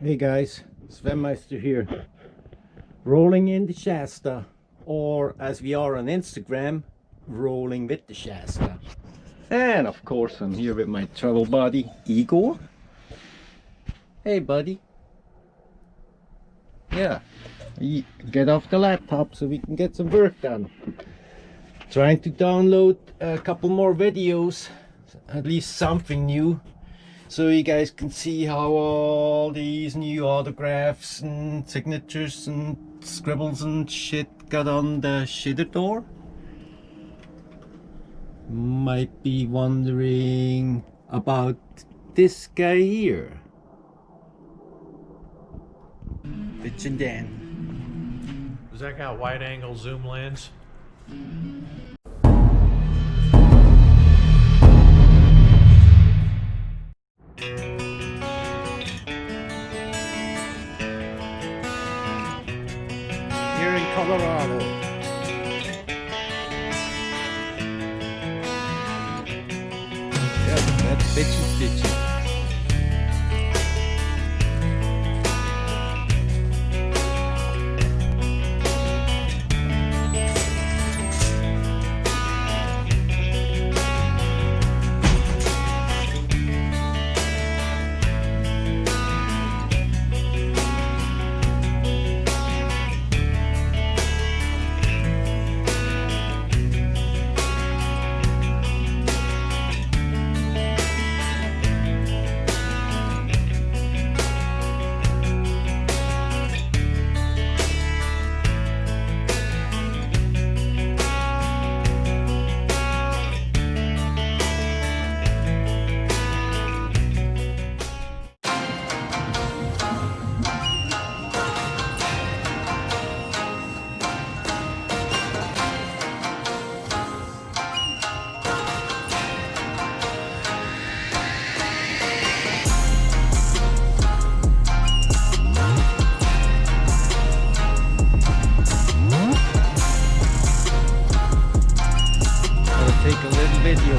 Hey guys, Sven Meister here, rolling in the Shasta, or as we are on Instagram, rolling with the Shasta. And of course I'm here with my travel buddy Igor. Hey buddy. Yeah, get off the laptop so we can get some work done. Trying to download a couple more videos, at least something new, so you guys can see how all these new autographs and signatures and scribbles and shit got on the shitter door. Might be wondering about this guy here. Bitchn Dan. Does that got wide angle zoom lens? Here in Colorado. Yeah, that's Bitchn Stitchn. Take a little video.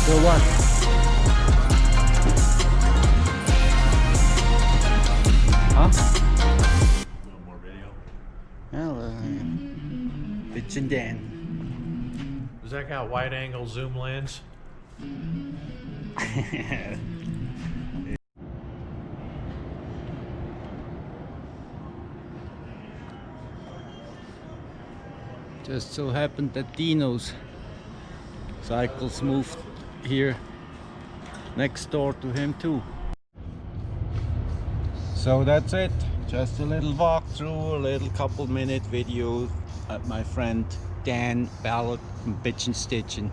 So what? Huh? No more video. Well, Bitchn Dan. Does that got wide angle zoom lens? Just so happened that Dino's cycles moved here next door to him too. So that's it. Just a little walkthrough, a little couple-minute video at my friend Dan Ballard from Bitchn Stitchn.